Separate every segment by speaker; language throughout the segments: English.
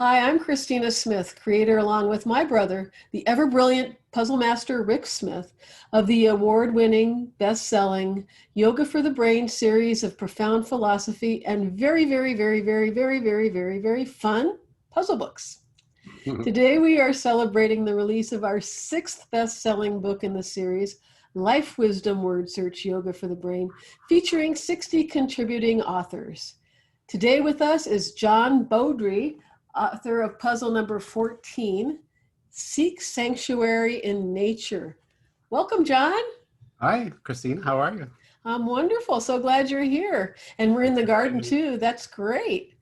Speaker 1: Hi, I'm Cristina Smith, creator along with my brother, the ever-brilliant puzzle master Rick Smith, of the award-winning, best-selling Yoga for the Brain series of profound philosophy and very fun puzzle books. Today we are celebrating the release of our sixth best-selling book in the series, Life Wisdom Word Search Yoga for the Brain, featuring 60 contributing authors. Today with us is John Beaudry, author of puzzle number 14, Seek Sanctuary in Nature. Welcome, John.
Speaker 2: Hi, Christine. How are you?
Speaker 1: I'm wonderful. So glad you're here. And we're in the garden too. That's great.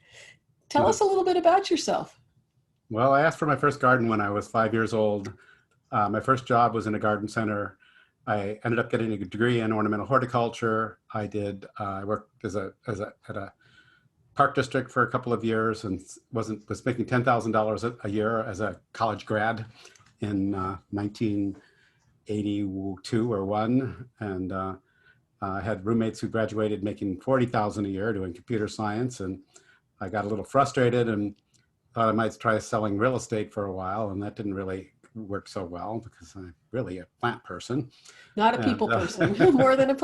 Speaker 1: Tell us a little bit about yourself.
Speaker 2: Well, I asked for my first garden when I was 5 years old. My first job was in a garden center. I ended up getting a degree in ornamental horticulture. I worked at a park district for a couple of years and was making $10,000 a year as a college grad in 1982 or one. And I had roommates who graduated making $40,000 a year doing computer science. And I got a little frustrated and thought I might try selling real estate for a while, and that didn't really work so well because I'm really a plant person.
Speaker 1: Not a people person, more than a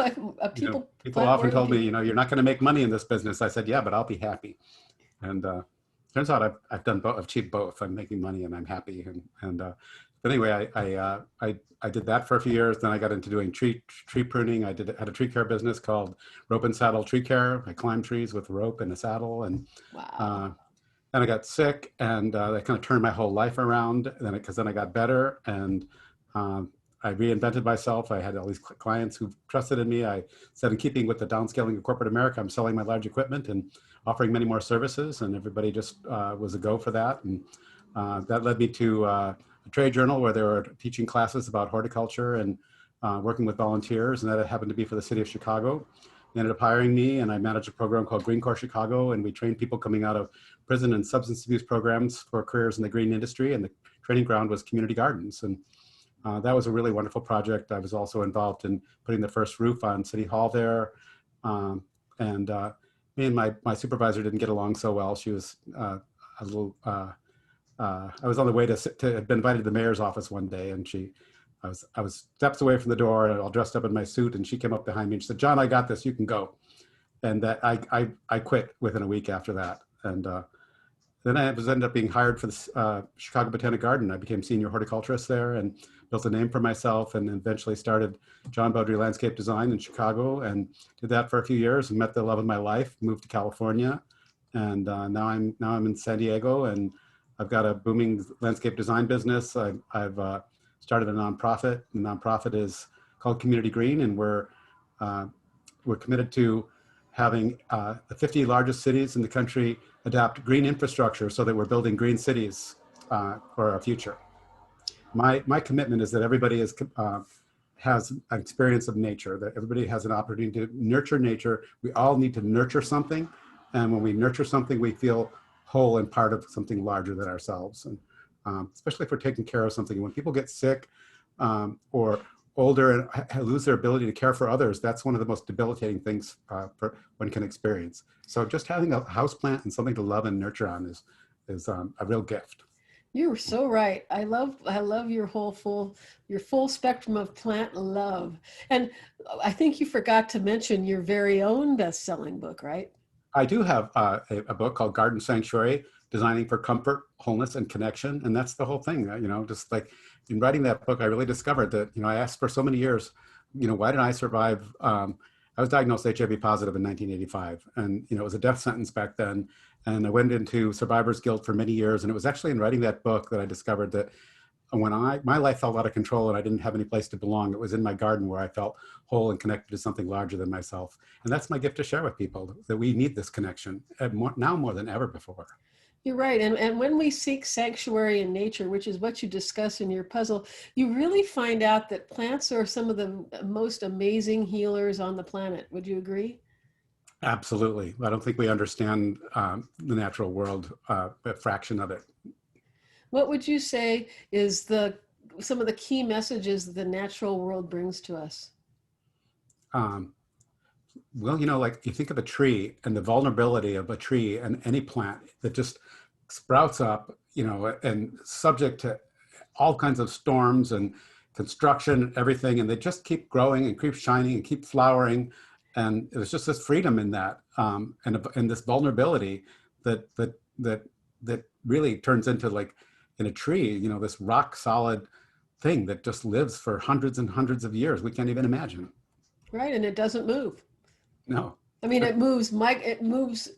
Speaker 1: people.
Speaker 2: People often told me, you're not going to make money in this business. I said, yeah, but I'll be happy. And turns out I've achieved both. I'm making money and I'm happy. But anyway, I did that for a few years. Then I got into doing tree pruning. I had a tree care business called Rope and Saddle Tree Care. I climbed trees with a rope and a saddle. And
Speaker 1: wow.
Speaker 2: Then I got sick, and that kind of turned my whole life around. Because then I got better, and I reinvented myself. I had all these clients who trusted in me. I said, in keeping with the downscaling of corporate America, I'm selling my large equipment and offering many more services, and everybody just was a go for that. And that led me to a trade journal where they were teaching classes about horticulture and working with volunteers, and that happened to be for the city of Chicago. They ended up hiring me, and I managed a program called Green Corps Chicago, and we trained people coming out of prison and substance abuse programs for careers in the green industry, and the training ground was community gardens. And that was a really wonderful project. I was also involved in putting the first roof on City Hall there. Me and my supervisor didn't get along so well. She was a little, I was on the way to had been invited to the mayor's office one day, and I was steps away from the door and all dressed up in my suit, and she came up behind me and she said, "John, I got this, you can go." And that I quit within a week after that. And then I ended up being hired for the Chicago Botanic Garden. I became senior horticulturist there and built a name for myself, and eventually started John Beaudry Landscape Design in Chicago, and did that for a few years and met the love of my life, moved to California. And now I'm in San Diego, and I've got a booming landscape design business. I've started a nonprofit. The nonprofit is called Community Green, and we're committed to having the 50 largest cities in the country adopt green infrastructure so that we're building green cities for our future. My commitment is that everybody has an experience of nature, that everybody has an opportunity to nurture nature. We all need to nurture something, and when we nurture something, we feel whole and part of something larger than ourselves. And especially if we're taking care of something. When people get sick or older and lose their ability to care for others, that's one of the most debilitating things one can experience. So just having a houseplant and something to love and nurture on is a real gift.
Speaker 1: You're so right. I love your full spectrum of plant love. And I think you forgot to mention your very own best-selling book, right?
Speaker 2: I do have a book called Garden Sanctuary: Designing for Comfort, Wholeness, and Connection. And that's the whole thing. Just like in writing that book, I really discovered that, I asked for so many years, why did I survive? I was diagnosed HIV positive in 1985, and it was a death sentence back then. And I went into survivor's guilt for many years. And it was actually in writing that book that I discovered that when my life felt out of control and I didn't have any place to belong, it was in my garden where I felt whole and connected to something larger than myself. And that's my gift to share with people, that we need this connection now more than ever before.
Speaker 1: You're right. And when we seek sanctuary in nature, which is what you discuss in your puzzle, you really find out that plants are some of the most amazing healers on the planet. Would you agree?
Speaker 2: Absolutely. I don't think we understand the natural world, a fraction of it.
Speaker 1: What would you say is some of the key messages that the natural world brings to us?
Speaker 2: Well, like you think of a tree and the vulnerability of a tree and any plant that just sprouts up, and subject to all kinds of storms and construction and everything, and they just keep growing and keep shining and keep flowering. And there's just this freedom in that, and this vulnerability that really turns into, like in a tree, this rock solid thing that just lives for hundreds and hundreds of years. We can't even imagine.
Speaker 1: Right, and it doesn't move.
Speaker 2: No.
Speaker 1: I mean, it moves, Mike. It moves.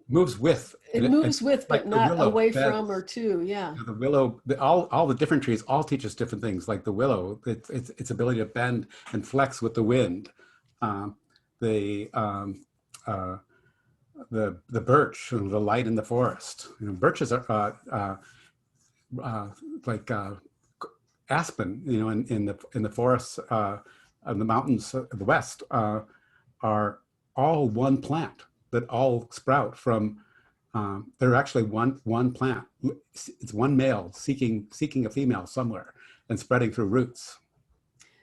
Speaker 2: Moves with.
Speaker 1: It moves with, but
Speaker 2: like
Speaker 1: not away
Speaker 2: beds,
Speaker 1: from or to. Yeah.
Speaker 2: the willow, all the different trees all teach us different things. Like the willow, its ability to bend and flex with the wind. Um, the the birch, the light in the forest. Birches are like aspen. In the forests of the mountains of the west are all one plant that all sprout from. They're actually one plant. It's one male seeking a female somewhere and spreading through roots.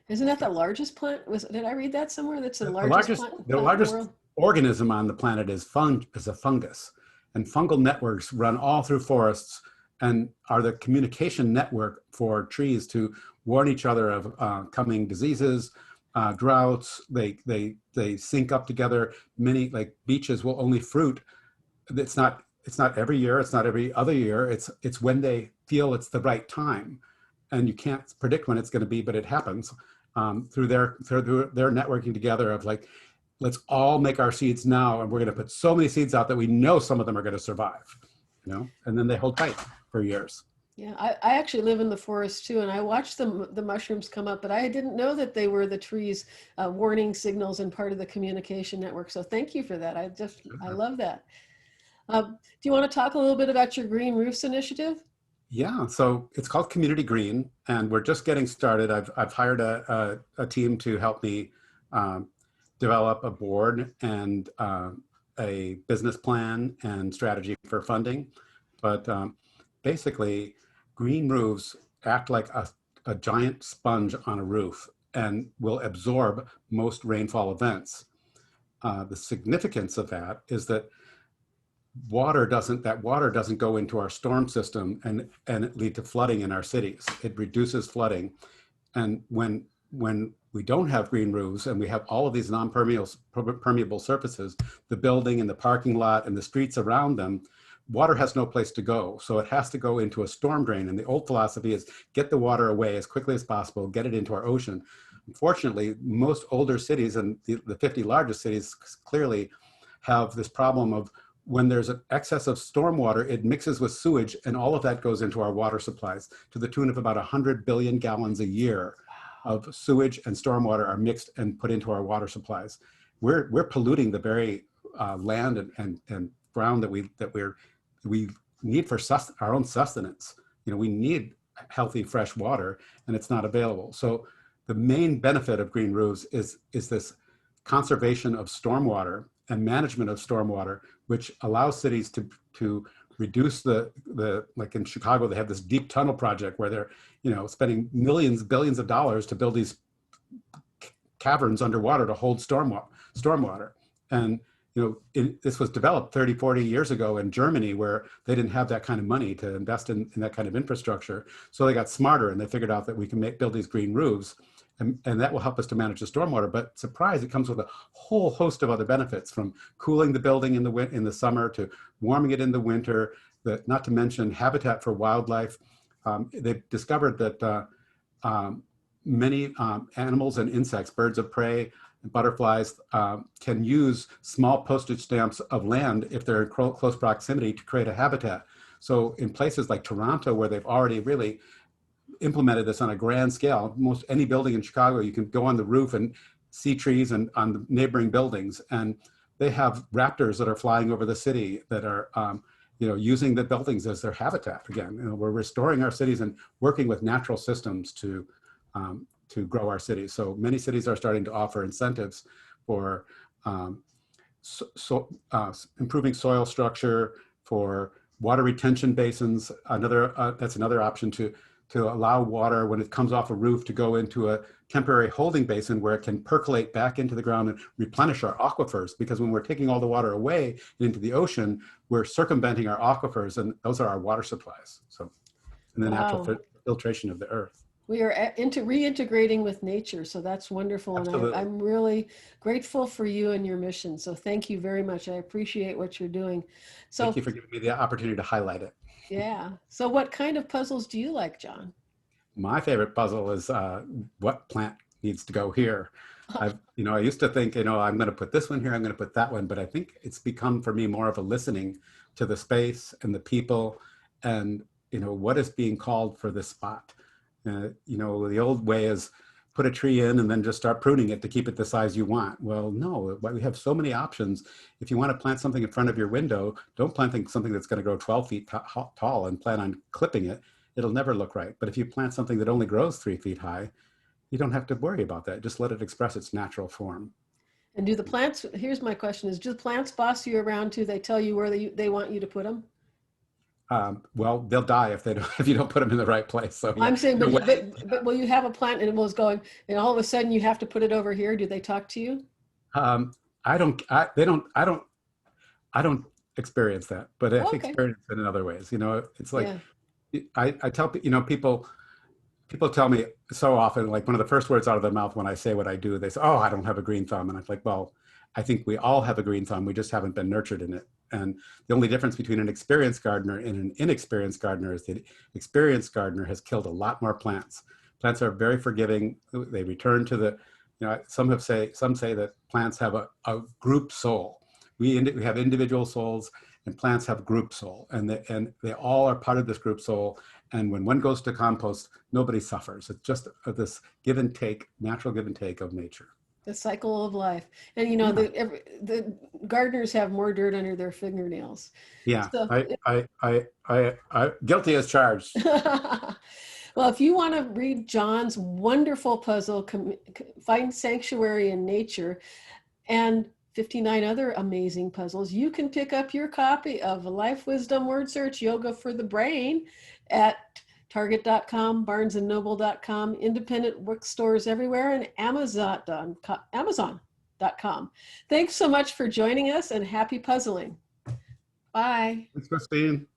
Speaker 1: Isn't that the largest plant? Did I read that somewhere? That's the
Speaker 2: largest
Speaker 1: plant
Speaker 2: the
Speaker 1: in
Speaker 2: largest
Speaker 1: the world?
Speaker 2: organism on the planet is a fungus, and fungal networks run all through forests and are the communication network for trees to warn each other of coming diseases, droughts. They sync up together. Many, like beeches, will only fruit. It's not every year. It's not every other year. It's when they feel it's the right time, and you can't predict when it's going to be, but it happens through their networking together of like, let's all make our seeds now, and we're going to put so many seeds out that we know some of them are going to survive, and then they hold tight for years.
Speaker 1: Yeah, I actually live in the forest too, and I watch the mushrooms come up, but I didn't know that they were the trees' warning signals and part of the communication network. So thank you for that. I love that. Do you want to talk a little bit about your Green Roofs initiative?
Speaker 2: Yeah, so it's called Community Green, and we're just getting started. I've hired a team to help me develop a board and a business plan and strategy for funding. But basically, green roofs act like a giant sponge on a roof and will absorb most rainfall events. The significance of that is that water doesn't go into our storm system and it lead to flooding in our cities. It reduces flooding. And when we don't have green roofs and we have all of these non-permeable surfaces, the building and the parking lot and the streets around them, water has no place to go. So it has to go into a storm drain. And the old philosophy is get the water away as quickly as possible, get it into our ocean. Unfortunately, most older cities and the 50 largest cities clearly have this problem of when there's an excess of stormwater, it mixes with sewage, and all of that goes into our water supplies to the tune of about 100 billion gallons a year of sewage and stormwater are mixed and put into our water supplies. We're polluting the very land and ground that we need for our own sustenance. We need healthy, fresh water, and it's not available. So the main benefit of green roofs is this conservation of stormwater and management of stormwater, which allows cities to reduce like in Chicago, they have this deep tunnel project where they're, spending millions, billions of dollars to build these caverns underwater to hold stormwater. And, this was developed 30, 40 years ago in Germany, where they didn't have that kind of money to invest in that kind of infrastructure. So they got smarter and they figured out that we can build these green roofs. And that will help us to manage the stormwater. But surprise, it comes with a whole host of other benefits, from cooling the building in the summer to warming it in the winter, not to mention habitat for wildlife. They've discovered that many animals and insects, birds of prey, butterflies, can use small postage stamps of land if they're in close proximity to create a habitat. So in places like Toronto, where they've already really implemented this on a grand scale, most any building in Chicago, you can go on the roof and see trees and on the neighboring buildings. And they have raptors that are flying over the city that are, using the buildings as their habitat again. We're restoring our cities and working with natural systems to grow our cities. So many cities are starting to offer incentives for improving soil structure, for water retention basins. That's another option to to allow water when it comes off a roof to go into a temporary holding basin where it can percolate back into the ground and replenish our aquifers. Because when we're taking all the water away into the ocean, we're circumventing our aquifers, and those are our water supplies. So, and the natural filtration of the earth.
Speaker 1: We are reintegrating with nature, so that's wonderful.
Speaker 2: Absolutely.
Speaker 1: And I'm really grateful for you and your mission. So thank you very much. I appreciate what you're doing. So
Speaker 2: thank you for giving me the opportunity to highlight it.
Speaker 1: Yeah. So what kind of puzzles do you like, John?
Speaker 2: My favorite puzzle is what plant needs to go here. I used to think, I'm going to put this one here, I'm going to put that one, but I think it's become for me more of a listening to the space and the people and, what is being called for this spot. The old way is put a tree in and then just start pruning it to keep it the size you want. Well, no, we have so many options. If you want to plant something in front of your window, don't plant something that's going to grow 12 feet tall and plan on clipping it. It'll never look right. But if you plant something that only grows 3 feet high, you don't have to worry about that. Just let it express its natural form.
Speaker 1: And do the plants, here's my question is, do the plants boss you around too? They tell you where they want you to put them?
Speaker 2: Well, they'll die if you don't put them in the right place. So
Speaker 1: I'm saying, but will you have a plant and it was going, and all of a sudden you have to put it over here? Do they talk to you?
Speaker 2: I don't experience that, but I experience it in other ways. It's like, I tell people tell me so often, like one of the first words out of their mouth when I say what I do, they say, "Oh, I don't have a green thumb," and I'm like, well, I think we all have a green thumb. We just haven't been nurtured in it. And the only difference between an experienced gardener and an inexperienced gardener is the experienced gardener has killed a lot more plants. Plants are very forgiving. They return to the, some say that plants have a group soul. We have individual souls, and plants have group soul, and they all are part of this group soul. And when one goes to compost, nobody suffers. It's just this give and take, natural give and take of nature.
Speaker 1: The cycle of life. And the gardeners have more dirt under their fingernails.
Speaker 2: Yeah, so, I guilty as charged.
Speaker 1: Well, if you want to read John's wonderful puzzle, Find Sanctuary in Nature, and 59 other amazing puzzles, you can pick up your copy of Life Wisdom Word Search Yoga for the Brain at Target.com, BarnesandNoble.com, independent bookstores everywhere, and Amazon.com. Thanks so much for joining us, and happy puzzling. Bye.
Speaker 2: Thanks, Christine.